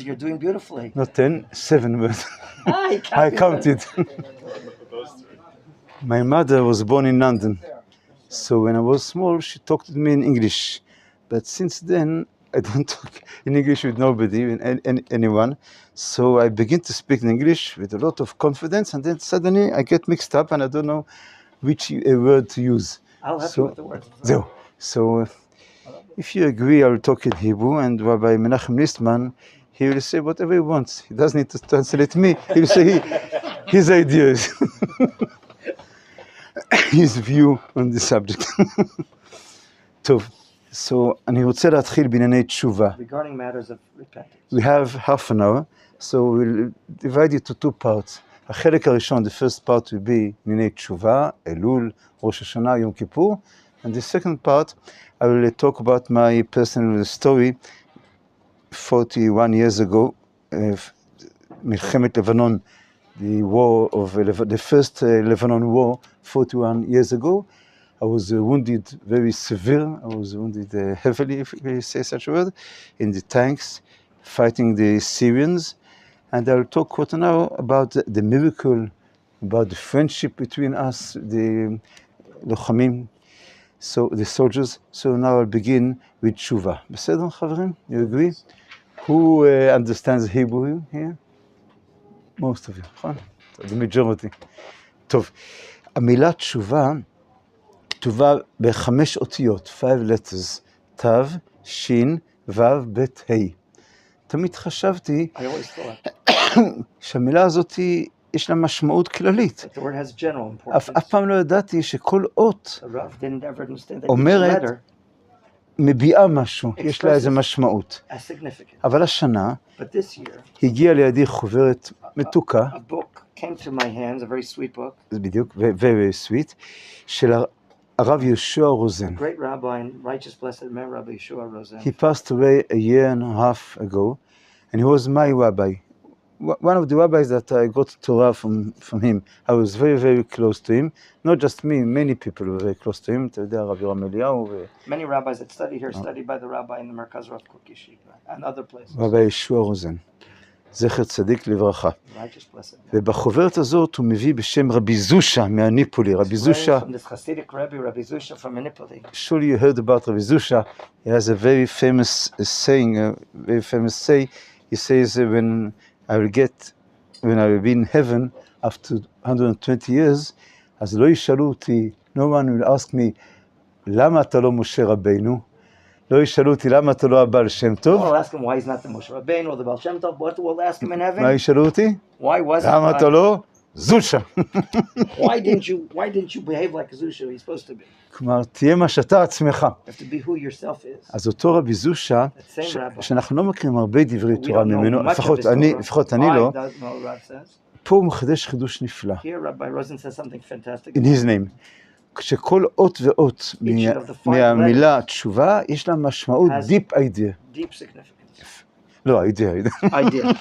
You're doing beautifully. Not 10, 7, but I I counted. My mother was born in London, so when I was small, she talked to me in English. But since then, I don't talk in English with nobody, with anyone. So I begin to speak in English with a lot of confidence, and then suddenly I get mixed up, and I don't know which word to use. I'll help you with the words. So if you agree, I'll talk in Hebrew, and Rabbi Menachem Listman, he will say whatever he wants. He doesn't need to translate me. He'll say his ideas, his view on the subject. טוב, so אני רוצה להתחיל בענייני תשובה. Regarding matters of repentance. We have half an hour, so we'll divide it to two parts. החלק הראשון, the first part will be ענייני תשובה, אלול, ראש השנה, יום כיפור. And the second part, I will talk about my personal story. 41 years ago, מלחמת לבנון, the first Lebanon war, 41 years ago, I was wounded very severe. I was wounded heavily, if we say such a word, in the tanks, fighting the Syrians. And I'll talk quite now about the miracle, about the friendship between us, the lochamim, so the soldiers. So now I'll begin with tshuva. בסדר, חברים? You agree? Who understands Hebrew here? Most of you, נכון? The majority. טוב, המילה תשובה כתובה ב5 אותיות, 5 letters, תו, שין, וו, בית, ה'. תמיד חשבתי שהמילה הזאת יש לה משמעות כללית. אף פעם לא ידעתי שכל אות אומרת, מביעה משהו, יש לה איזה משמעות. אבל השנה הגיעה לידי חוברת מתוקה, זה בדיוק, very sweet, של הרב יהושע רוזן. He passed away a year and a half ago, and he was my rabbi. One of the rabbis that I got Torah from him. I was very, very close to him. Not just me, many people were very close to him. אתה יודע, רבי רם אליהו. Many rabbis that studied here studied by the rabbi in the Merkaz Rav Kook Yeshiva and other places. רבי יהושע רוזן, זכר צדיק לברכה. ובחוברת הזאת הוא מביא בשם רבי זושה מהניפולי. רבי זושה. Surely you heard about Rabbi Zusha. He has a very famous saying, a very famous say. He says, when I will be in heaven after 120 years, אז לא ישאלו אותי, no one will ask me, למה אתה לא משה רבינו? לא ישאלו אותי, למה אתה לא הבעל שם טוב? We'll ask him why he's not the Moshe Rabbeinu or the Baal Shem Tov. What we'll ask him in heaven? מה ישאלו אותי? Why wasn't למה אתה לא זושה? Why didn't you behave like a Zusha you're supposed to be? כלומר, תהיה מה שאתה עצמך. You have to be who yourself is. אז אותו רבי זושה, שאנחנו לא מכירים הרבה דברי תורה ממנו, לפחות אני לא, פה הוא מחדש חידוש נפלא. In his name. כשכל אות ואות מהמילה תשובה, יש לה משמעות deep idea. Deep significance. לא, idea.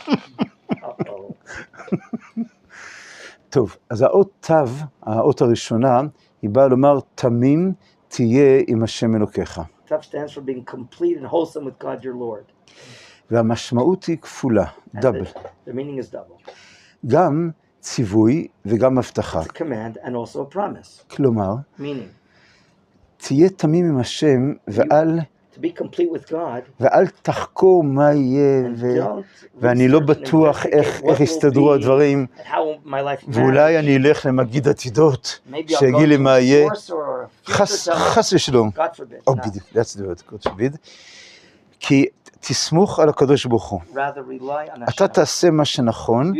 טוב, אז האות תו, האות הראשונה, היא באה לומר, תמים תהיה עם השם אלוקיך. Tov stands for being complete and wholesome with God your Lord. והמשמעות היא כפולה, דאבל. The meaning is double. גם ציווי וגם הבטחה. It's a command and also a promise. כלומר, Meaning, תהיה תמים עם השם to be complete with God, ואל תחקור מה יהיה, ואני לא בטוח איך יסתדרו הדברים, ואולי אני אלך למגיד עתידות, שיגיד לי מה יהיה, חס ושלום. Oh, בדיוק, that's the word, God forbid. כי תסמוך על הקדוש ברוך הוא. אתה תעשה מה שנכון,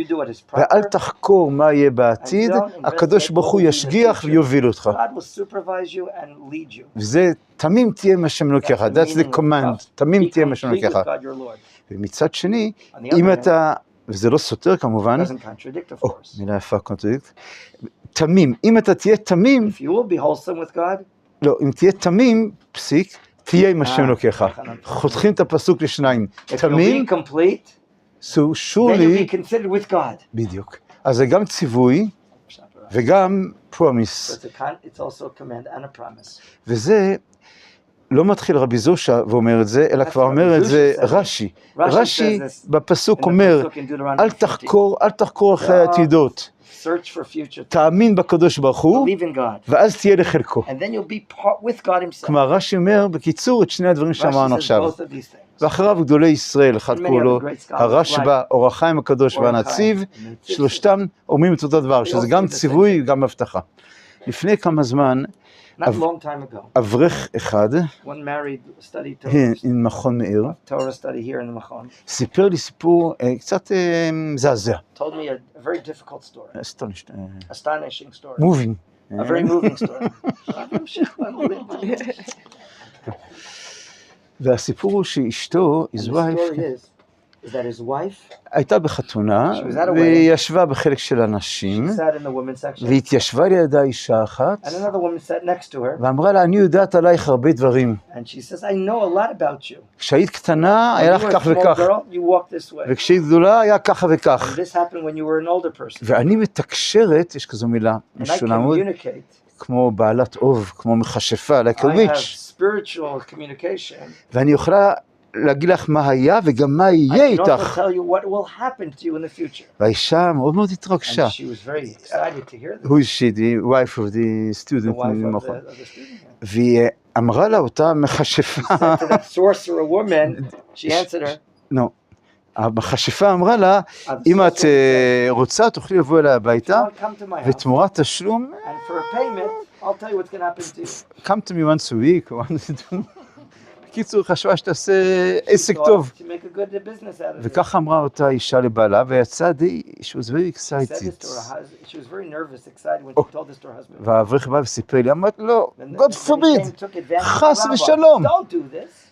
ואל תחקור מה יהיה בעתיד, הקדוש ברוך הוא ישגיח ויוביל אותך. וזה תמים תהיה מה שמלוקח, that's the command, תמים תהיה מה שמלוקח. ומצד שני, אם אתה, וזה לא סותר כמובן, מילה יפה, קונטרדיקט, תמים, אם אתה תהיה תמים, לא, אם תהיה תמים, פסיק, תהיה עם השם אלוקיך. חותכים את הפסוק לשניים. תמים, so surely, בדיוק. אז זה גם ציווי, וגם promise. וזה לא מתחיל רבי זושה ואומר את זה, אלא כבר אומר את זה רש"י. רש"י בפסוק אומר, אל תחקור אחרי העתידות. תאמין בקדוש ברוך הוא, ואז תהיה לחלקו. כלומר, רש"י אומר, בקיצור, את שני הדברים שאמרנו עכשיו. ואחריו גדולי ישראל, אחד קורא לו הרשב"א, אור החיים הקדוש והנציב, שלושתם אומרים את אותו דבר, שזה גם ציווי וגם הבטחה. לפני כמה זמן, אברך אחד, עם מכון מאיר, סיפר לי סיפור קצת מזעזע. moving. A very moving story. והסיפור הוא שאשתו, הייתה בחתונה, והיא ישבה בחלק של הנשים, והתיישבה לידה אישה אחת, ואמרה לה, אני יודעת עלייך הרבה דברים. כשהיית קטנה, היה לך כך וכך, וכשהיית גדולה, היה ככה וכך. ואני מתקשרת, יש כזו מילה משונה מאוד, כמו בעלת אוב, כמו מכשפה, like a witch. ואני יכולה להגיד לך מה היה וגם מה יהיה איתך. והאישה מאוד מאוד התרגשה. Who is she, the wife of the student? והיא אמרה לה אותה מכשפה. לא. המכשפה אמרה לה, אם את רוצה, תוכלי לבוא אליה הביתה, ותמורת תשלום, come to me once a week, בקיצור, חשבה שתעשה עסק טוב. וכך אמרה אותה אישה לבעלה, ויצא די, she was very excited. והאברך בא וסיפר לי, אמרת לו, God forbid, חס ושלום.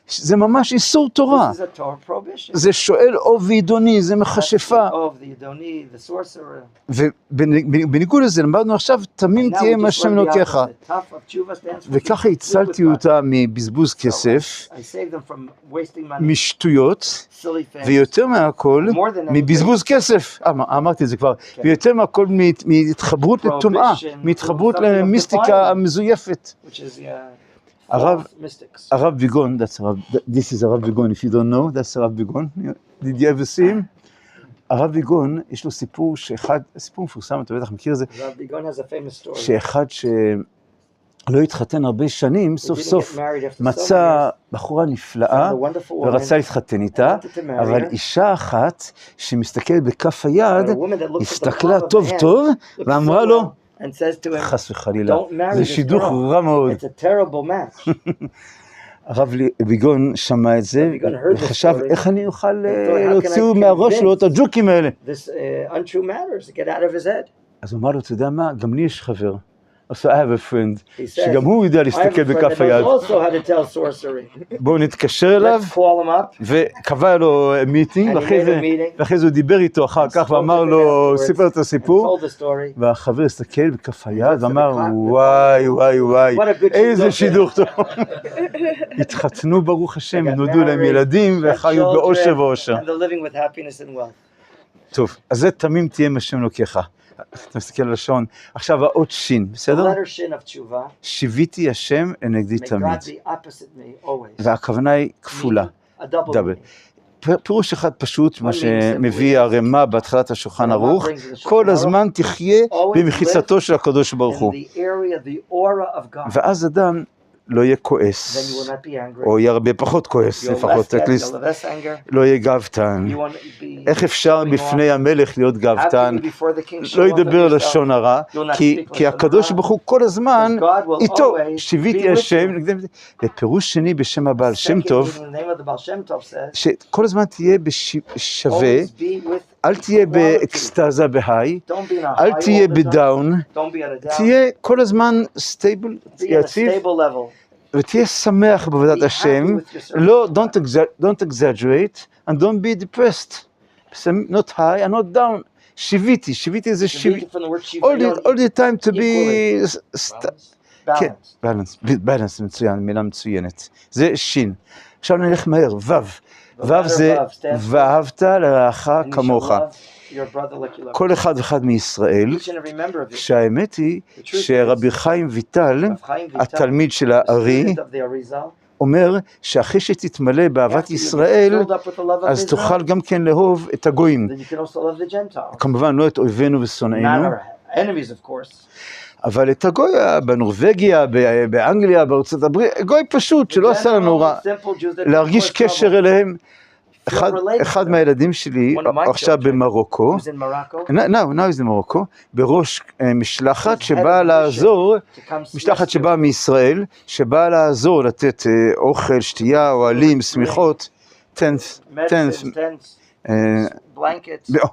זה ממש איסור תורה. זה שואל אוב ועידוני, זה מכשפה. ובניגוד לזה, למדנו עכשיו, תמים תהיה מה השם אלוקיך. וככה הצלתי אותה מבזבוז כסף, משטויות, ויותר מהכל, מבזבוז כסף. אמרתי את זה כבר. ויותר מהכל, מהתחברות לטומאה, מהתחברות למיסטיקה המזויפת. הרב ביגון, this is הרב ביגון, if you don't know, that's הרב ביגון, did you ever see him? הרב ביגון, יש לו סיפור סיפור מפורסם, אתה בטח מכיר את זה, שאחד שלא התחתן הרבה שנים, סוף סוף מצא בחורה נפלאה, ורצה להתחתן איתה, אבל אישה אחת שמסתכלת בכף היד, הסתכלה טוב טוב, ואמרה לו, חס וחלילה, זה שידוך רע מאוד. הרב ביגון שמע את זה, וחשב איך אני אוכל להוציא מהראש שלו את הג'וקים האלה. אז הוא אמר לו, אתה יודע מה, גם לי יש חבר. So I have a friend, שגם הוא יודע להסתכל בכף היד. בואו נתקשר אליו, וקבע לו מיטינג, ואחרי זה הוא דיבר איתו אחר כך, ואמר לו, סיפר את הסיפור, והחבר הסתכל בכף היד, ואמר, וואי, וואי, וואי, איזה שידוך טוב. התחתנו ברוך השם, נולדו להם ילדים, וחיו באושר ואושר. טוב, אז זה תמים תהיה מהשם אלוקיך. אתה מסתכל על השעון. עכשיו האות שין, בסדר? שיוויתי השם לנגדי תמיד. והכוונה היא כפולה. דאבל. פירוש אחד פשוט, מה שמביא הרמ"א בהתחלת השולחן ערוך, כל הזמן תחיה במחיצתו של הקדוש ברוך הוא. ואז אדם לא יהיה כועס, או יהיה הרבה פחות כועס, לפחות, לא יהיה גאוותן. איך אפשר בפני המלך להיות גאוותן? לא ידבר לשון הרע, כי הקדוש ברוך הוא כל הזמן איתו, שיוויתי השם, ופירוש שני בשם הבעל שם טוב, שכל הזמן תהיה בשווה, אל תהיה באקסטזה בהיי, אל תהיה בדאון, תהיה כל הזמן סטייבל, יציב, ותהיה שמח בעבודת השם, לא, don't exaggerate, and don't be depressed, not high and not down, שיוויתי זה שיוויתי, all the time to be, balance, מצוין, מילה מצוינת, זה שין. עכשיו נלך מהר, וו זה ואהבת לרעך כמוך. כל אחד ואחד מישראל, שהאמת היא שרבי חיים ויטל, התלמיד של הארי, אומר שאחרי שתתמלא באהבת ישראל, אז תוכל גם כן לאהוב את הגויים. כמובן לא את אויבינו ושונאינו, אבל את הגוי בנורווגיה, באנגליה, בארצות הברית, גוי פשוט שלא עשה לנו רע, להרגיש קשר אליהם. אחד מהילדים שלי עכשיו במרוקו, now he's in Morocco, בראש משלחת שבאה לעזור, משלחת שבאה מישראל, שבאה לעזור לתת אוכל, שתייה, אוהלים, שמיכות,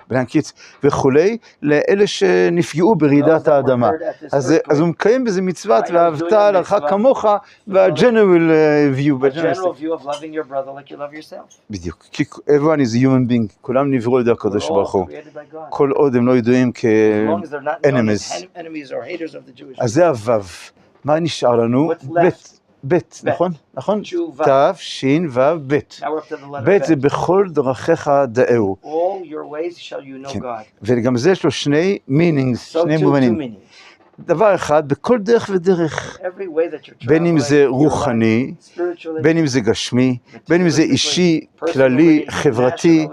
בלנקט וכולי, לאלה שנפגעו ברעידת האדמה. אז הוא מקיים בזה מצוות ואהבת לרעך כמוך, וה-general view. בדיוק, כי everyone is a human being, כולם נבראו על ידי הקדוש ברוך הוא, כל עוד הם לא ידועים כ-enemies. אז זה הוו. מה נשאר לנו? בית, נכון? נכון? תו, שין, וו, בית. בית זה בכל דרכיך דאהו. וגם זה יש לו שני meanings, שני מובנים. דבר אחד, בכל דרך ודרך, בין אם זה רוחני, בין אם זה גשמי, בין אם זה אישי, כללי, חברתי,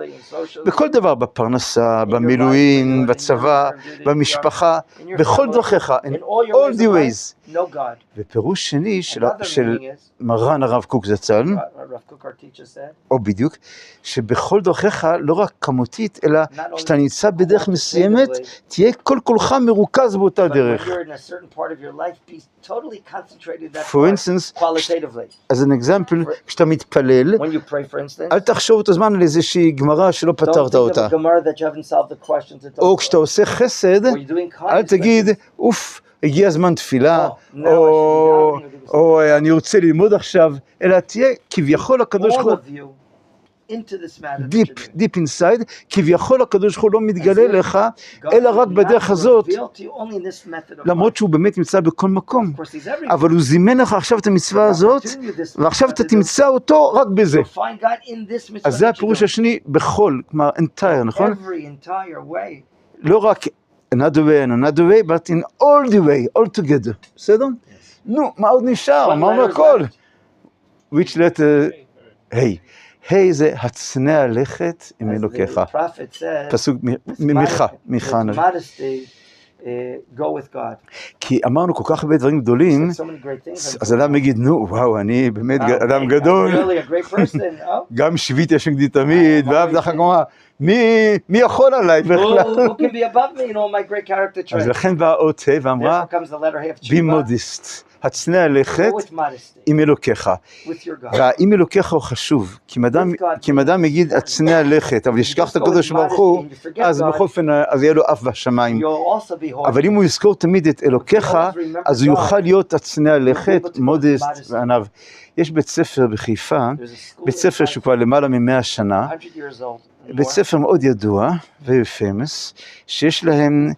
בכל דבר, בפרנסה, במילואים, בצבא, במשפחה, בכל דרכיך, in all the ways. ופירוש שני של מרן הרב קוק זצ"ל, או בדיוק, שבכל דרכיך לא רק כמותית, אלא שאתה נמצא בדרך מסוימת, תהיה כל כולך מרוכז באותה דרך. For instance, as an example, כשאתה מתפלל, אל תחשוב את הזמן על איזושהי גמרא שלא פתרת אותה. או כשאתה עושה חסד, אל תגיד, אוף, הגיע זמן תפילה, או אני רוצה ללמוד עכשיו, אלא תהיה כביכול הקדוש ברוך הוא, deep inside, כביכול הקדוש ברוך הוא לא מתגלה לך, אלא רק בדרך הזאת, למרות שהוא באמת נמצא בכל מקום, אבל הוא זימן לך עכשיו את המצווה הזאת, ועכשיו אתה תמצא אותו רק בזה. אז זה הפירוש השני בכל, כלומר entire, נכון? לא רק another way, but in all the way, all together. בסדר? נו, מה עוד נשאר? אמרנו הכל. Which letter? היי. היי זה הצנע לכת עם אלוקיך. פסוק מיכה. כי אמרנו כל כך הרבה דברים גדולים, אז אדם יגיד, נו, וואו, אני באמת אדם גדול. גם שביט יש נגדי תמיד, ואהבת לך כמוה. מי יכול עליי בכלל? אז לכן באה אות ה' ואמרה, be modest, הצנע לכת עם אלוקיך. והאם אלוקיך הוא חשוב, כי אם אדם יגיד הצנע לכת, אבל ישכח את הקדוש ברוך הוא, אז בכל אופן, אז יהיה לו אף בשמיים. אבל אם הוא יזכור תמיד את אלוקיך, אז הוא יוכל להיות הצנע לכת, modest וענב. יש בית ספר בחיפה, בית ספר שהוא כבר למעלה מ100 שנה, בית ספר מאוד ידוע ו-famous, שיש להם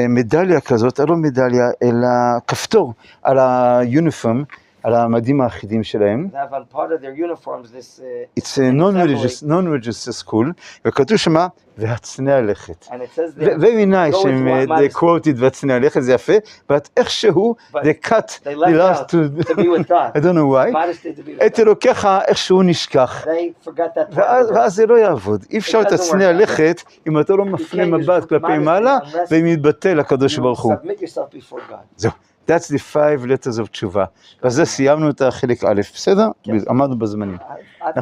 מדליה כזאת, לא מדליה, אלא כפתור על היוניפורם, על המדים האחידים שלהם. It's a non-religious school, וכתוב שמה, והצנע לכת. Very nice, they quoted והצנע לכת, זה יפה, but איכשהו, they cut the last to I don't know why. את אלוקיך איכשהו נשכח. ואז זה לא יעבוד. אי אפשר את הצנע לכת, אם אתה לא מפנה מבט כלפי מעלה, ואם יתבטא לקדוש ברוך הוא. זהו. That's the 5 letters of תשובה. וזה סיימנו את החלק א', בסדר? עמדנו בזמנים. עד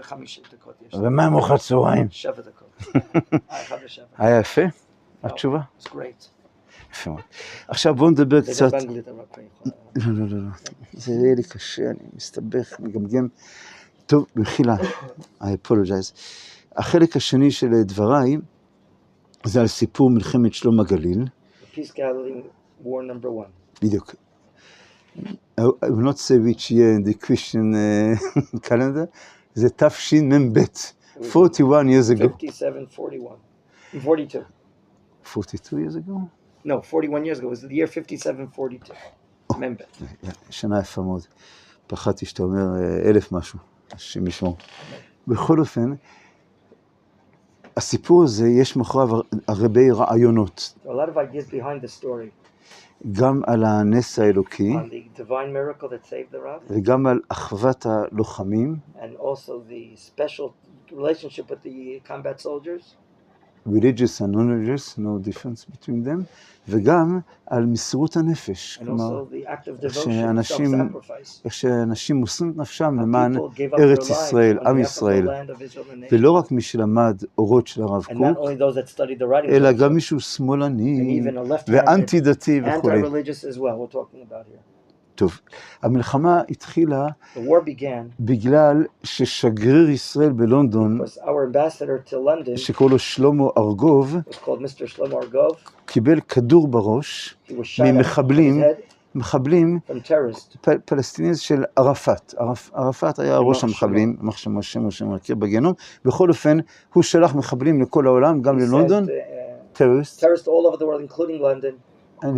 5 דקות יש. ומה עם ארוחת צהריים? 7 דקות. היה יפה? התשובה? יפה מאוד. עכשיו בואו נדבר קצת... לא. זה יהיה לי קשה, אני מסתבך, מגמגם. טוב, במחילה. I apologize. החלק השני של דבריי, זה על סיפור מלחמת שלום הגליל. Peace Gathering War number 1. בדיוק. I will not say which year in the Christian calendar. זה תשמ"ב, 41 years ago. 57-41. 42. 42 years ago? No, 41 years ago. It was the year 57-42. מ"ב. שנה יפה מאוד. פחדתי שאתה אומר 1000 משהו, השם ישמור. בכל אופן, הסיפור הזה יש מאחוריו הרבה רעיונות. A lot of ideas behind the story. גם על הנס האלוקי, on the divine miracle that saved the Rab, וגם על אחוות הלוחמים, and also the special relationship with the combat soldiers, religious and non-religious, no difference between them, וגם על מסירות הנפש. and כלומר, also the act of devotion, self-sacrifice. איך שאנשים מוסרים את נפשם How למען people gave up ארץ their ישראל, lives on עם behalf of the ישראל, land of Israel and the nation. ולא רק מי שלמד אורות של הרב And not קוק, only those that studied the writings אלא of גם the מישהו שמאלני and even a left-handed, ואנטי דתי וכו'. anti-religious as well, we're talking about here. טוב, המלחמה התחילה The war began בגלל ששגריר ישראל בלונדון, because our ambassador to London, שקורא לו שלמה ארגוב, was called Mr. Shlomo Argov. קיבל כדור בראש He was shot at ממחבלים, his head מחבלים from terrorists. פלסטינים של ערפאת. ערפאת היה ראש המחבלים, משה מכיר בגיהנום. בכל אופן, הוא שלח מחבלים לכל העולם, גם ללונדון, terrorists, Terrorists all over the world, including London. and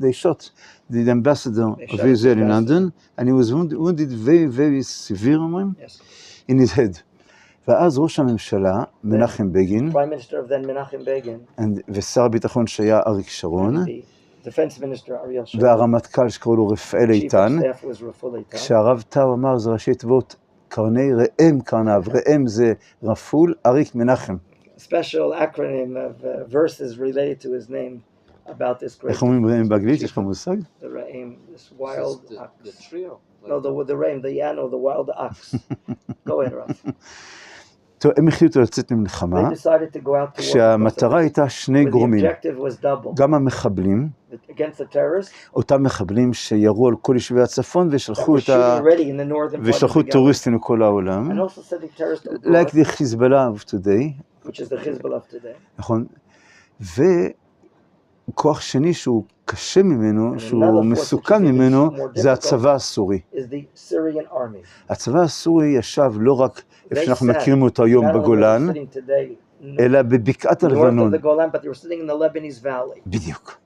they shot the ambassador of Israel in London, and he was wounded very severe, אומרים, Yes. in his head. ואז ראש הממשלה, מנחם בגין, Prime Minister of then Menachem Begin, ושר הביטחון שהיה אריק שרון, the Defense Minister Ariel Sharon, והרמטכ"ל שקראו לו רפאל Chief איתן, of Staff was Rafal Eitan. כשהרב טאו אמר זה ראשי תיבות קרני ראם קרניו, ראם זה רפול, אריק מנחם. Special acronym of verses related to his name about this great. איך אומרים ראם באנגלית? יש לך מושג? The Raim, this wild ox. the trio. No, the Raim, the Yano, the wild ox. Go ahead, Raf. טוב, הם החליטו לצאת למלחמה, They decided to go out to war. כשהמטרה הייתה שני The גורמים, objective was double. גם המחבלים, Against the terrorists אותם מחבלים שירו על כל יישובי הצפון that ושלחו were את shooting already in the northern part of ושלחו the Galilee. טוריסטים לכל העולם, And also sending terrorists to like abroad, the חיזבאללה of today, which is the Hezbollah today. נכון? וכוח שני שהוא קשה ממנו, שהוא מסוכן ממנו, זה הצבא הסורי. Is the Syrian army. הצבא הסורי ישב לא רק איפה They שאנחנו sat מכירים אותו היום not only בגולן, were they sitting today אלא בבקעת north הלבנון. of the Golan, but they were sitting in the Lebanese valley, בדיוק.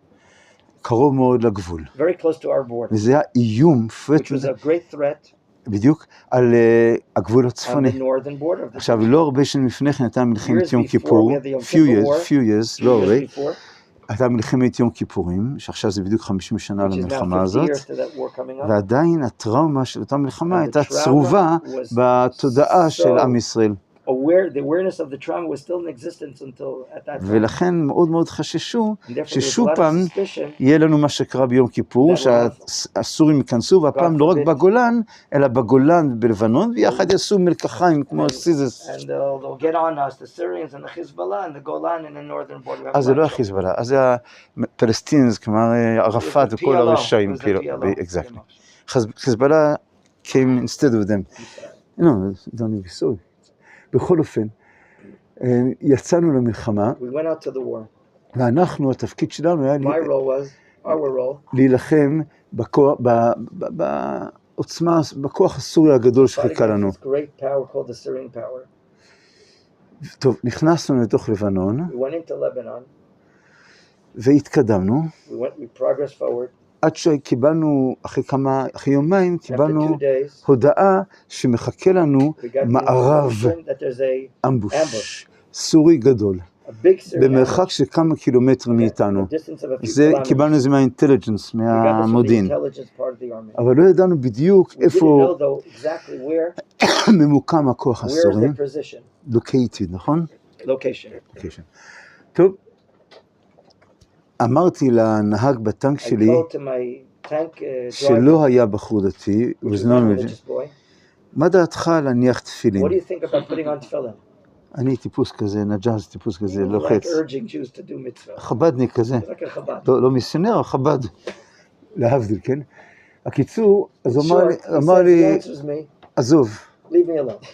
קרוב מאוד לגבול. very close to our border, וזה היה איום, which was a great threat בדיוק, על הגבול on הצפוני. the northern border of the עכשיו, לא הרבה שנים לפני כן הייתה מלחמת Years יום before, כיפור, we had the Yom few Kippur years, לא הרבה, years before, הייתה מלחמת יום כיפורים, שעכשיו זה בדיוק 50 שנה which is now למלחמה 50 הזאת, years to that war coming up. ועדיין הטראומה של אותה מלחמה And the הייתה trauma צרובה was בתודעה של so עם ישראל. The awareness of the trauma was still in existence until at that time. ולכן מאוד מאוד חששו And therefore, there was a ששוב lot of פעם suspicion יהיה לנו מה שקרה ביום כיפור, That שהסורים ייכנסו, והפעם לא רק forbid. בגולן, אלא בגולן בלבנון, ויחד יעשו מלקחיים כמו סיזס. and they'll get on us, the Syrians and the Hezbollah and the Golan in the northern border. We have אז זה a לא lot of החיזבאללה, אז זה הפלסטינס, כלומר ערפאת It was the וכל PLO, הרשעים. it was the PLO, exactly. חיזבאללה came instead of them. No, don't be sorry. בכל אופן, יצאנו למלחמה, We went out to the war. ואנחנו, התפקיד שלנו היה My role was, our role, להילחם בעוצמה, בכוח הסורי הגדול fighting שחיכה לנו. against this great power called the Syrian power. טוב, נכנסנו לתוך לבנון, We went into Lebanon. והתקדמנו, We progressed forward. עד שקיבלנו, אחרי יומיים, After קיבלנו 2 days, הודעה שמחכה לנו we got the מערב, information that there's a אמבוש, סורי גדול, big Syrian במרחק של כמה קילומטרים מאיתנו. a distance of a few זה, kilometers. קיבלנו את זה מהאינטליג'נס, We got this from the מהמודיעין. intelligence part of the army. אבל לא ידענו בדיוק We didn't איפה know though exactly where, ממוקם הכוח where is הסורי, the position, located, נכון? location. טוב, אמרתי לנהג בטנק I שלי, told to my tank driver, שלא היה בחור דתי, which was was not a not religious boy, מה דעתך להניח תפילין? what do you think about putting on tefillin? אני טיפוס כזה, נג'אז טיפוס כזה, He was like לוחץ. urging Jews to do mitzvah. חבדניק כזה, Like a Chabad. לא מיסיונר, חבד, להבדיל, כן? הקיצור, אז הוא Short, he אמר says, לי, he answers me, עזוב. leave me alone.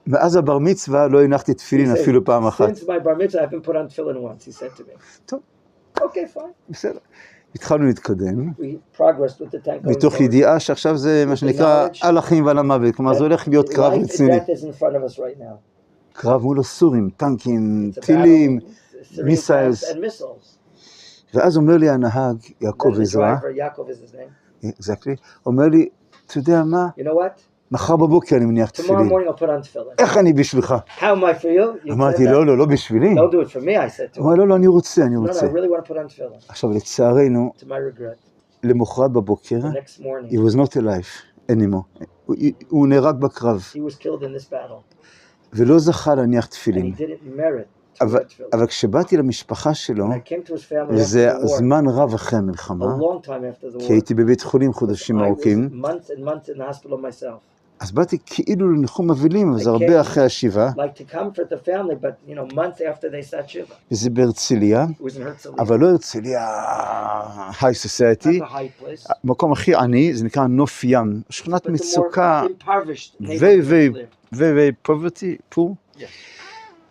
מאז הבר מצווה לא הנחתי תפילין He said, אפילו פעם אחת. Since my bar mitzvah, I haven't put on tefillin once, he said to me. טוב, Okay, fine. בסדר. התחלנו להתקדם, We progressed with the tank going מתוך forward. ידיעה שעכשיו זה מה שנקרא על החיים ועל המוות, כלומר זה הולך להיות קרב Life and רציני. death is in front of us right now. קרב מול הסורים, טנקים, It's a טילים, battle, Syrian missiles. tanks and missiles. ואז אומר לי הנהג, יעקב Then the עזרא, driver, Yaakov is his name. exactly, אומר לי, אתה יודע מה, You know what? מחר בבוקר אני מניח Tomorrow תפילין. morning I'll put on tefillin. איך אני בשבילך? How am I for you? You אמרתי, said that. לא בשבילי. Don't do it for me, I said to הוא him. אמר, לא, אני רוצה. No, I really want to put on tefillin. עכשיו, לצערנו, To my regret, למחרת בבוקר, the next morning, he was not alive anymore. הוא נהרג בקרב, he was killed in this battle, ולא זכה להניח and תפילין. he didn't merit to wear tefillin. אבל כשבאתי למשפחה שלו, When I came to his family וזה after the war, זמן רב אחרי a המלחמה, long time after the כי war, הייתי בבית חולים חודשים I ארוכים, was months and months in the hospital myself. אז באתי כאילו לניחום אבלים, אבל זה הרבה אחרי השבעה, Like to comfort the family, but months after they sat shiva. וזה בהרצליה, It was in Herzliya. אבל לא הרצליה היי סוסייטי, Not a high place, המקום הכי עני, זה נקרא נוף ים, שכונת but the more מצוקה, impoverished neighborhood. ופוברטי, פור. Yes.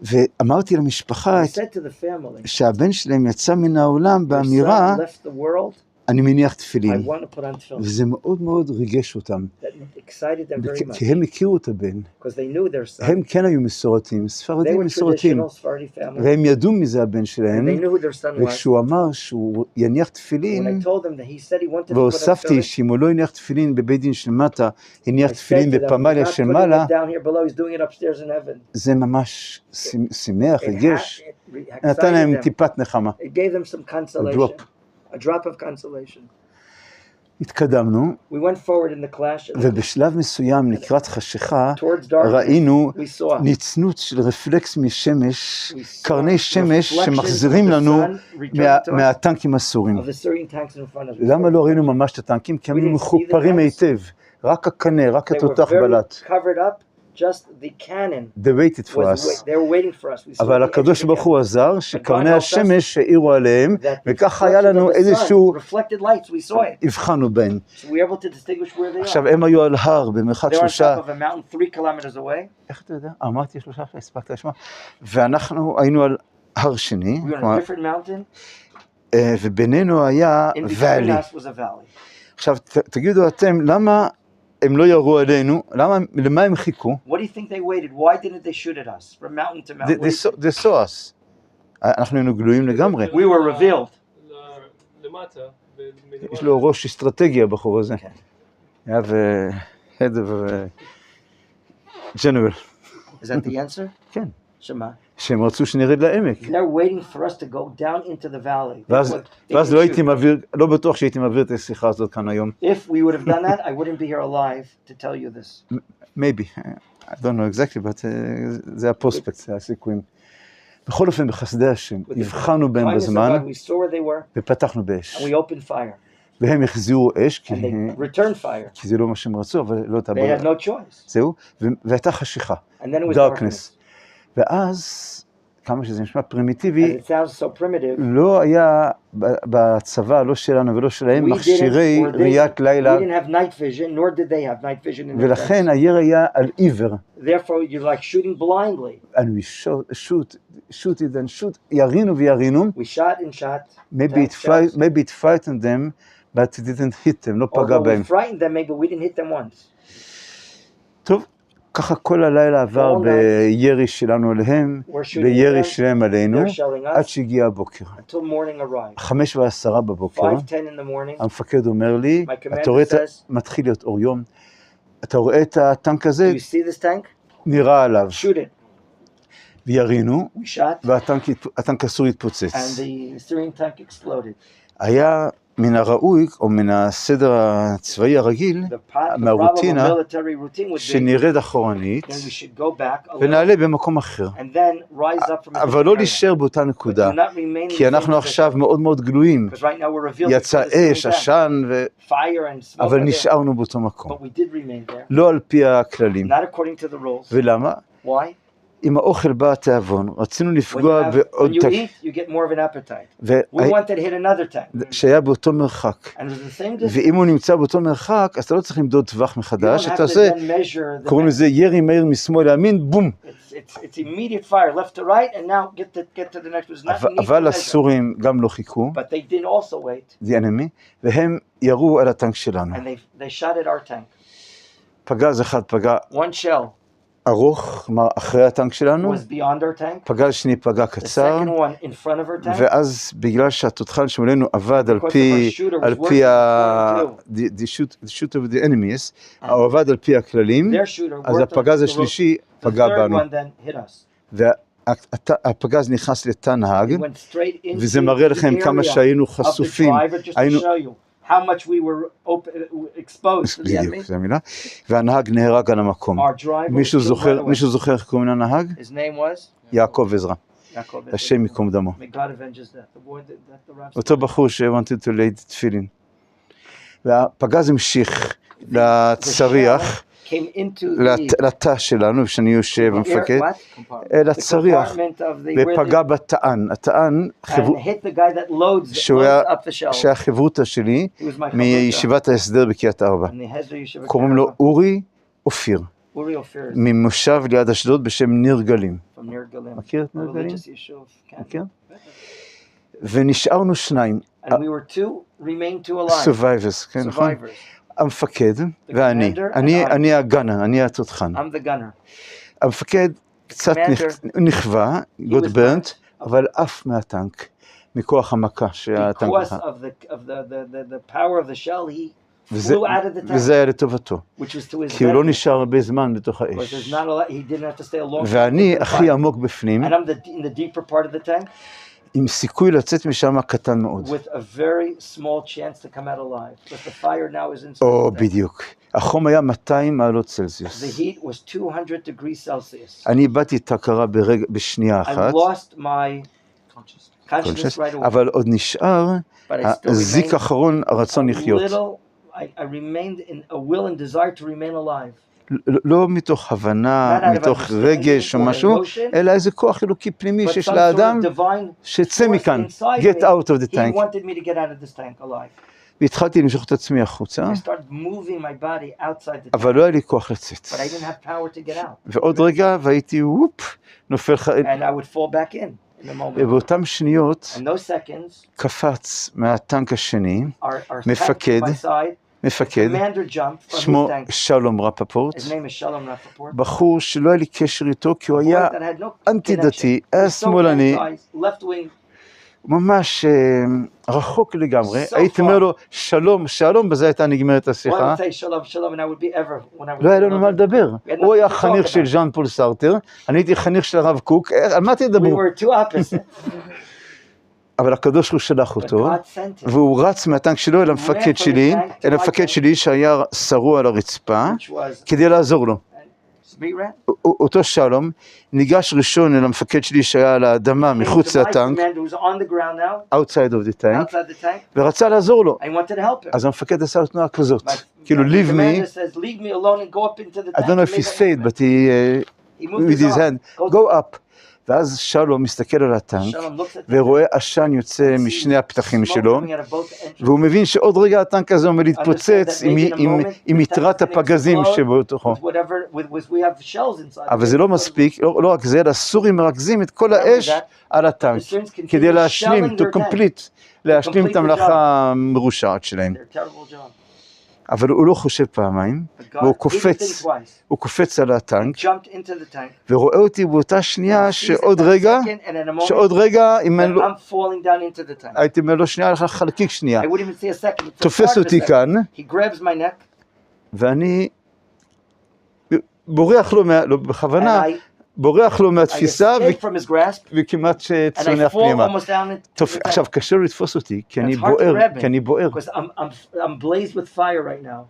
ואמרתי למשפחה I said to the family, שהבן שלהם יצא מן העולם your באמירה, son left the world, אני מניח I תפילין. want to put on tefillin. וזה מאוד מאוד ריגש אותם, That excited them very much, כי הם הכירו את הבן, because they knew their son. הם כן היו מסורתיים, They ספרדים were מסורתיים, traditional Sephardi family, והם ידעו מזה הבן and שלהם, they knew who their son was. וכשהוא אמר שהוא יניח When תפילין, I told them that he said he wanted to put on והוספתי tefillin, שאם הוא לא הניח תפילין בבית דין של מטה, הניח I תפילין said to them, בפמליה "He's not של putting מעלה, it down here below, he's doing it upstairs in heaven." זה ממש שימח, ריגש, It נתן excited להם them. טיפת נחמה. It gave them some consolation, a drop of consolation. התקדמנו, We went forward in the clash, and ובשלב מסוים לקראת חשיכה, towards darkness, ראינו we saw ניצנות של רפלקס משמש, we saw קרני שמש reflections שמחזירים of the לנו sun return to us מהטנקים הסורים. of the Syrian tanks in front of us. למה לא ראינו ממש את הטנקים? כי הם היו מחופרים היטב, רק הקנה, רק They were התותח very בלט. covered up, just the cannon They waited for was, us. they were waiting for us. We saw אבל the הקדוש edge of ברוך the הוא עזר, שקרני helped us השמש האירו עליהם, that the וככה היה reflections לנו of the איזשהו, sun, reflected lights, we saw it. הבחנו בהם. So we were able to distinguish where they are. עכשיו הם היו על הר במרחק They were on 3, top of a mountain 3 kilometers away. איך אתה יודע? אמרתי 3, הספקת לשמוע. ואנחנו היינו על הר שני, We were on a different mountain. ובינינו היה In between ואלי. us was a valley. עכשיו תגידו אתם, למה הם לא ירו עלינו? למה הם חיכו? What do you think they waited? Why didn't they shoot at us from mountain to mountain? What do you think? They saw us. אנחנו היינו גלויים לגמרי. We were revealed. למטה. יש לו ראש אסטרטגי הבחור הזה. כן. היה head of general. Is that the answer? כן. Shema. שהם רצו שנרד לעמק. They're waiting for us to go down into the valley. ואז לא בטוח שהייתי מעביר את השיחה הזאת כאן היום. If we would have done that, I wouldn't be here alive to tell you this. Maybe. I don't know exactly, but זה הפרוספקט, זה הסיכויים. בכל אופן, בחסדי השם, הבחנו בהם בזמן, We saw where they were, ופתחנו and באש. we opened fire, והם החזירו אש, and they returned fire. כי זה לא מה שהם רצו, אבל לא הייתה They בעיה. had no choice. זהו, והייתה חשיכה. And then it was darkness. darkness. ואז, כמה שזה נשמע And פרימיטיבי, it sounds so primitive. לא היה בצבא, לא שלנו ולא שלהם, We מכשירי didn't, or ראיית לילה, we didn't have night vision, nor did they have night vision in their ולכן tents. הירי היה על עיוור. Therefore, you're like shooting blindly. And we shoot it and shoot, ירינו וירינו, We shot and shot. maybe it frightened them, but it didn't hit them, לא פגע Although we בהם. frightened them, maybe we didn't hit them once. טוב, ככה כל הלילה עבר בירי שלנו עליהם, בירי שלהם עלינו, עד שהגיע הבוקר. Until morning arrived. 5:10 בבוקר, 5:10 in the morning. המפקד אומר לי, My commander אתה רואה, says, מתחיל להיות אור יום, אתה רואה את הטנק הזה, Do you see this tank? נראה עליו, Shoot it. וירינו, We shot, והטנק הסורי התפוצץ. and the Syrian tank exploded. היה מן הראוי, או מן הסדר הצבאי הרגיל, The problem מהרוטינה, of military routine would be, שנרד אחורנית, then we should go back a little, ונעלה במקום אחר. and then rise up from a אבל לא different area. להישאר באותה נקודה, Do not remain in כי the אנחנו same עכשיו מאוד מאוד גלויים. Because right now we're revealed יצא before the אש, Syrian tank. עשן, Fire and smoke אבל are there. נשארנו באותו מקום. But we did remain there. לא על פי הכללים. Not according to the rules. ולמה? Why? עם האוכל בא התיאבון, רצינו לפגוע בעוד When you טנק, eat, you get more of an appetite. We wanted to hit another tank. שהיה באותו מרחק. And it was the same distance. ואם הוא נמצא באותו מרחק, אז אתה לא צריך למדוד טווח You don't מחדש, have אתה to עושה, then measure the קוראים לזה ירי מהיר משמאל לימין, בום. It's immediate fire left to right, and now get to the next. It was not need to אבל measure. הסורים גם לא חיכו, But they did also wait, the enemy, והם ירו על הטנק שלנו. and they shot at our tank. פגז אחד פגע One shell ארוך, כלומר אחרי הטנק שלנו, was beyond our tank. פגז שני פגע The קצר, second one in front of our tank. ואז בגלל שהתותחן שמולנו עבד על Because פי, of our shooter was על working פי according the shoot of the enemies, הוא עבד על פי הכללים, Their shooter אז worked הפגז on the השלישי The פגע third בנו, one then hit us. והפגז נכנס לתא It נהג, went straight into וזה מראה לכם the כמה area שהיינו of the חשופים, driver, just to היינו, show you how much we were exposed to the בדיוק, enemy. זו המילה, והנהג נהרג על המקום. Our driver was מישהו killed right away. זוכר איך קוראים לנהג? His name was יעקב עזרא, Yaakov. השם ייקום דמו. May God avenge his death. The boy that the Rav אותו בחור ש-wanted to lay תפילין. והפגז המשיך לצריח, came into the לתא שלנו, כשאני יושב המפקד, לצריח, compartment of the ופגע בטען. הטען, and hit the guy that loads שהיה up the shell. שהחברותא שלי, He was my מישיבת ההסדר בקריית ארבע. And the Hezbollah Yeshiva קוראים לו אורי אופיר, Uri Ophir ממושב ליד אשדוד בשם ניר גלים. from Nir Galim. מכיר את ניר גלים? Religious Yishuv. מכיר? ונשארנו שניים, And we were remained two alive. survivors, כן, נכון? Survivors. המפקד ואני, אני הגאנר, אני התותחן. I'm the gunner. המפקד קצת נכווה, got burnt, אבל עף מהטנק, מכוח המכה שהטנק Because עשה. of the power of the shell, he flew out of the tank, וזה היה לטובתו, which was to his כי הוא לא benefit. נשאר הרבה זמן בתוך Because האש. there's not a lot, he didn't have to stay a long time. ואני in the הכי fire. עמוק בפנים, And I'm in the deeper part of the tank עם סיכוי לצאת משם קטן מאוד. with a very small chance to come out alive. But the fire now is inside או the tank. בדיוק. החום היה 200 מעלות צלזיוס. The heat was 200 degrees Celsius. אני איבדתי את ההכרה בשנייה I אחת, lost my consciousness right away. אבל עוד נשאר But I still הזיק remained האחרון, הרצון לחיות. I remained in a will and desire to remain alive. לא מתוך הבנה, Not out of מתוך understanding רגש או or משהו, emotion, אלא איזה כוח אלוקי פנימי But שיש some לאדם, sort of divine שצא force מכאן, inside get me. out of the He tank. wanted me to get out of this tank alive. והתחלתי למשוך את עצמי החוצה, I started moving my body outside the tank, אבל לא היה לי כוח לצאת. but I didn't have power to get out. ועוד רגע והייתי וופ, נופל And I would fall back in a moment. ובאותם שניות In those seconds, קפץ מהטנק השני, our tank מפקד, to my side, מפקד, commander jumped from שמו his tank. שלום רפפורט, His name is Shalom Rapaport. בחור שלא היה לי קשר איתו כי הוא היה Boy that had no אנטי connection. דתי, היה So שמאלני, anti, left wing. ממש רחוק לגמרי, So הייתי far. אומר לו שלום, שלום, בזה הייתה נגמרת Well, I השיחה, would say Shalom Shalom, and I would be ever when I would. לא היה לנו מה לדבר, We had הוא היה nothing to talk חניך של about. ז'אן פול סארטר, אני הייתי חניך של הרב קוק, על מה We תדברו? were two opposites. אבל הקדוש הוא שלח But אותו, God sent him, והוא רץ מהטנק שלו אל המפקד שלי, אל המפקד שלי שהיה שרוע על הרצפה, which was כדי לעזור לו. Smeat rat. אותו שלום ניגש ראשון אל המפקד שלי שהיה על האדמה מחוץ To my לטנק, commander who's on the ground now, outside of the tank, outside the tank. ורצה לעזור לו. I wanted to help him. אז המפקד עשה לו תנועה כזאת, My כאילו leave me, commander says, leave me alone and go up into the I tank. don't know if he Maybe- stayed, but He moved with his arm. hand, go up. ואז שלום מסתכל על הטנק, Shalom looks at the ורואה עשן יוצא משני הפתחים smoke שלו, coming out of both entrances. והוא מבין שעוד רגע הטנק הזה עומד להתפוצץ עם יתרת הפגזים שבתוכו. With whatever, we have shells inside. אבל זה לא מספיק, לא רק זה, אלא הסורים מרכזים את כל האש על הטנק, כדי להשלים, to complete, להשלים את המלאכה המרושעת שלהם. They're terrible job. אבל הוא לא חושב פעמיים, But God, והוא he didn't think קופץ, twice. הוא קופץ על הטנק, Jumped into the tank. ורואה אותי באותה שנייה Sees it שעוד that רגע, second, and in a moment, שעוד רגע, אם that אני לא, I'm falling down into the tank. הייתי אומר לו שנייה, חלקיק שנייה, I wouldn't even see a second. It's a תופס part of a אותי second. כאן, He grabs my neck, ואני בורח לו, and בכוונה, I בורח לו מהתפיסה, escape from his grasp, וכמעט and שצונח I fall פנימה. almost down into the tank. עכשיו, קשה לו לתפוס אותי, כי אני It's hard to בוער, grab me. כי אני בוער. Because I'm blazed with fire right now.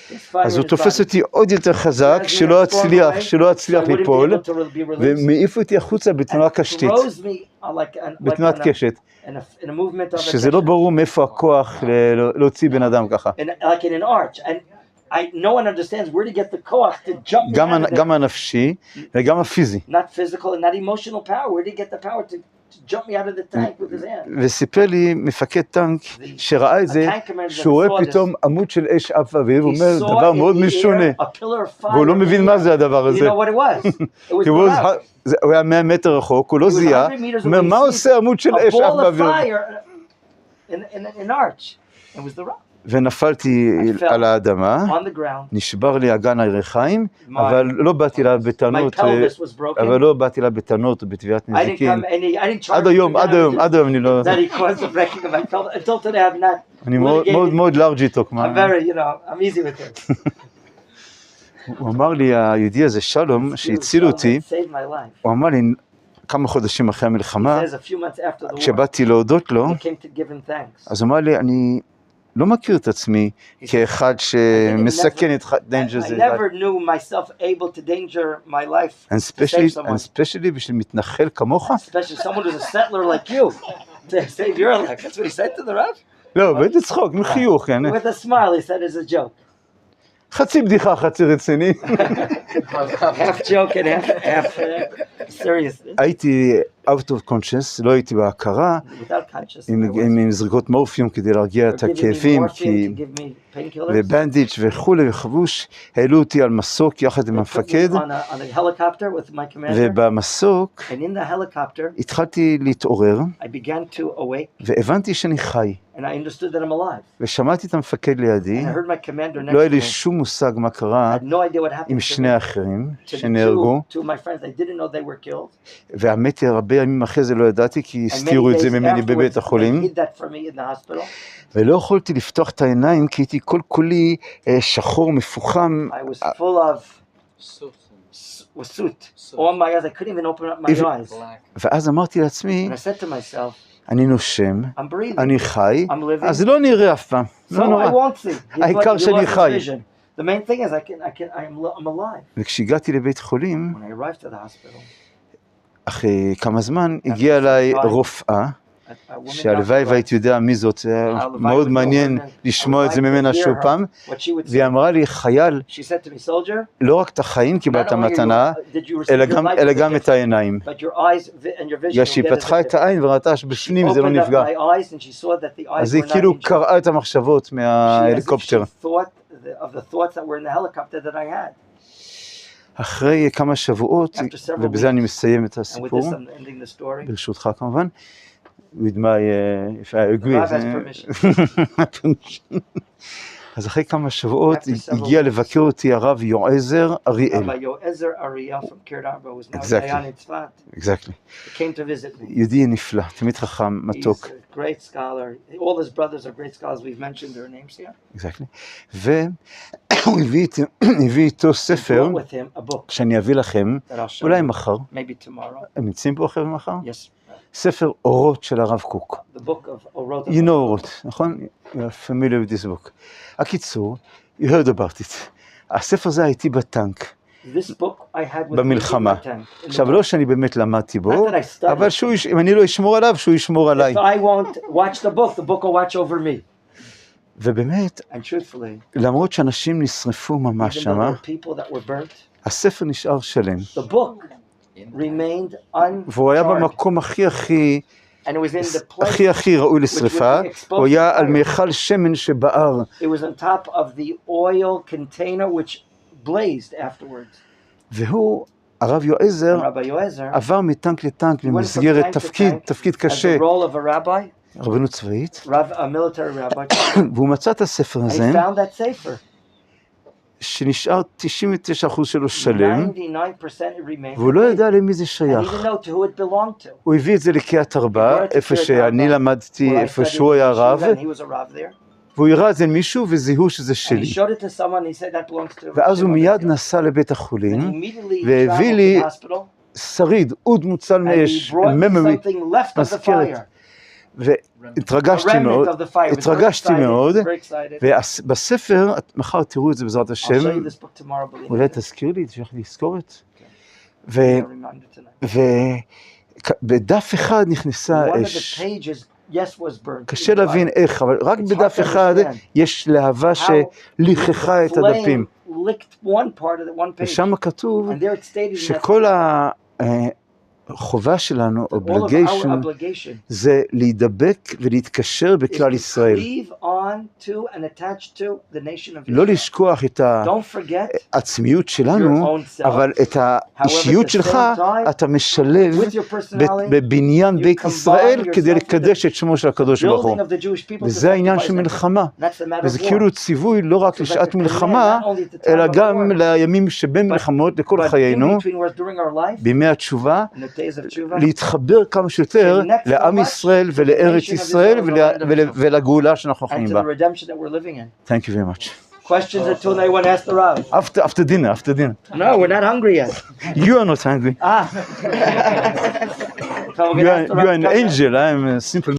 There's fire אז in הוא his תופס body. אותי עוד יותר חזק, As we שלא had fallen אצליח, away, שלא so אצליח I wouldn't be ליפול, able to be released. ומעיף אותי החוצה בתנועה And קשתית, throws me like בתנועת קשת, in a movement of שזה לא attention. ברור מאיפה הכוח להוציא בן אדם ככה. Like in an arch. And no one understands where to get the koach to jump me out of גם there. הנפשי וגם הפיזי. Not physical and not emotional power. Where to get the power to jump me out of the tank with his hand? וסיפר לי מפקד טנק שראה את זה, שהוא רואה פתאום עמוד של אש עף באוויר, הוא אומר He saw דבר in מאוד the משונה, air a pillar of fire. והוא לא מבין מה זה הדבר You הזה. know what it was? It was כי הוא miraculous. הוא היה 100 מטר רחוק, הוא לא He was זיהה, 100 meters הוא אומר away. מה He עושה עמוד של A אש עף ball of באוויר? fire in an arch. It was the rock. ונפלתי על האדמה, on the ground. נשבר לי אגן הירכיים, My- אבל לא באתי לה בטענות, My pelvis was broken. אבל לא באתי לה בטענות או בתביעת I didn't נזיקין. come any, I didn't charge עד him היום, for עד היום, damages עד היום אני לא... that he caused the breaking of my pelvis. Until today I have not אני מאוד מאוד litigated. מאוד לארג' איתו. I'm very, you know, I'm easy with it. הוא אמר לי, היהודי הזה שלום, שהציל אותי, It saved my life. הוא אמר לי כמה חודשים אחרי המלחמה, He says a few months after the war, כשבאתי להודות לו, I came to give him thanks. אז הוא אמר לי, אני לא מכיר את עצמי כאחד שמסכן את danger I זה. never knew myself able to danger my life And to save someone. especially בשביל מתנחל כמוך? Especially someone who's a settler like you to save your life. That's what he said to the Rav. לא, באיזה צחוק, עם חיוך, כן. With a smile, he said it's a joke. חצי בדיחה, חצי רציני. Half joke and half serious. הייתי out of conscious, לא הייתי בהכרה, Without consciousness. עם זריקות מורפיום כדי להרגיע את הכאבים, ובנדיץ' וכולי וחבוש, העלו אותי על מסוק יחד עם המפקד, ובמסוק And in the helicopter, התחלתי להתעורר, I began to awake, והבנתי שאני חי, and I understood that I'm alive. ושמעתי את המפקד לידי, And I heard my commander next לא היה to לי me. שום מושג מה קרה I had no idea what happened עם to שני me. האחרים To the שנהרגו, two of my friends, I didn't know they were killed. והאמת היא הרבה ימים אחרי זה לא ידעתי, כי And many הסתירו את זה days ממני בבית afterwards, החולים, they hid that from me in the hospital. ולא יכולתי לפתוח את העיניים, כי הייתי כל כולי שחור מפוחם, I was full of soot on my eyes. I couldn't even open up my eyes. ואז אמרתי לעצמי, And I said to myself, אני נושם, I'm breathing. אני חי, I'm living. אז זה לא נראה אף פעם, So לא I נורא. won't see. העיקר You שאני lost חי. vision. The main thing is I'm alive. וכשהגעתי לבית חולים, When I arrived to the hospital, אחרי כמה זמן, הגיעה אליי רופאה, a woman שהלוואי doctor והייתי יודע מי זאת, זה היה מאוד מעניין לשמוע את זה ממנה שוב פעם, what she would say. והיא אמרה לי, חייל, She said to me, soldier, לא רק את החיים קיבלת מתנה, did you receive אלא your life אלא as a גם gift, את העיניים. but your eyes and your vision בגלל you'll שהיא get as a פתחה את gift. העין וראתה שבפנים זה לא Opened up נפגע. my eyes and she saw that the eyes אז היא were not כאילו injured. קראה את המחשבות She, as if מההליקופטר. she thought of the thoughts that were in the helicopter that I had. אחרי כמה שבועות, After several ובזה אני weeks, מסיים את And with הסיפור, this, I'm ending the story. ברשותך כמובן, with my, if I agree. The Rav has permission. אז אחרי כמה שבועות After several הגיע weeks. לבקר אותי הרב יועזר אריאל. Rabbi Yoezer Ariel from Kiryat Arba, who is now Exactly. Dayan in Tzfat, Exactly. he came to visit me. יהודי נפלא, תמיד חכם, He's מתוק. a great scholar. All his brothers are great scholars. We've mentioned their names here. Exactly. והוא הביא איתו He ספר brought with him a book שאני אביא לכם, that I'll show אולי you. מחר. Maybe tomorrow. הם נמצאים פה אחרי ומחר? Yes. ספר אורות של הרב קוק. The book of Orot. You know אורות, נכון? You are familiar with this book. הקיצור, you heard about it. הספר הזה הייתי בטנק, This book I had with me in במלחמה. my tent. in the עכשיו, book. לא שאני באמת למדתי בו, Not that I studied. אבל אם אני לא אשמור עליו, שהוא ישמור עליי. If I won't watch the book will watch over me. ובאמת, And truthfully, למרות שאנשים נשרפו ממש even though שמה, there were people that were burnt, הספר נשאר שלם. the book remained והוא היה uncharred. במקום And it was in the place, הכי ראוי לשריפה, הוא היה על מיכל שמן שבער, it was on top of the oil container which blazed afterwards. והוא, הרב And יועזר, Rabbi Yoezer, עבר מטנק לטנק he went from במסגרת tank to תפקיד tank as קשה, the role of a rabbi, רבנות צבאית, a military rabbi, והוא מצא את הספר and הזה, he found that safer. שנשאר 99% שלו שלם, 99% it remained. והוא לא ידע למי זה And he שייך. didn't know to who it belonged to. הוא הביא את זה לקריית ארבע, איפה שאני למדתי, Well, I איפה studied שהוא היה in רב, yeshiva and he was a rav there. והוא הראה את זה למישהו וזיהו שזה And he שלי. showed it to someone, he said that belongs to ואז הוא Shimon. מיד נסע לבית And החולים, he immediately והביא traveled לי to the hospital, שריד, אוד מוצל and מאש, he brought me memory, something left of the מזכרת. fire. והתרגשתי A מאוד, remnant of the fire. He was very התרגשתי excited, מאוד, very excited. ובספר, מחר תראו את זה בעזרת I'll show השם, you this book tomorrow, believe אולי me. תזכיר לי, תשלח לי תזכורת. I'll remind you tonight. ובדף אחד נכנסה One of the אש. pages, yes, was burned. קשה in the להבין fire. איך, אבל רק It's בדף hard to אחד understand. יש להבה How שליחכה את the הדפים. flame licked one part of the one page. ושם כתוב And there it stated in that שכל החובה שלנו, all of our obligation, obligation, זה להידבק ולהתקשר בכלל is to ישראל. cleave on to and attach to the nation of לא Israel. לשכוח את Don't forget, העצמיות שלנו, your own self. אבל את האישיות However, at the שלך, same time, אתה משלב with your personality, בבניין you בית combine ישראל yourself כדי to לקדש את שמו של הקדוש ברוך הוא. building of the Jewish people to וזה העניין sanctify של them. מלחמה. That's the matter וזה of war. כאילו ציווי לא רק So לשעת that's a מלחמה, command, not only at the time אלא of גם war, לימים שבין מלחמות, לכל but in חיינו, between wars during our life, בימי התשובה, in the days of Tshuva, להתחבר כמה שיותר connect so לעם much ישראל to the ולארץ nation of ישראל Israel and the land of Israel. ולגאולה שאנחנו and חיים to בה. the redemption that we're living in. Thank you very much. Questions until anyone asks the Rav? After dinner. No, we're not hungry yet. You are not hungry. So we're You gonna are, ask the you are Rav an to come. angel. I am a simple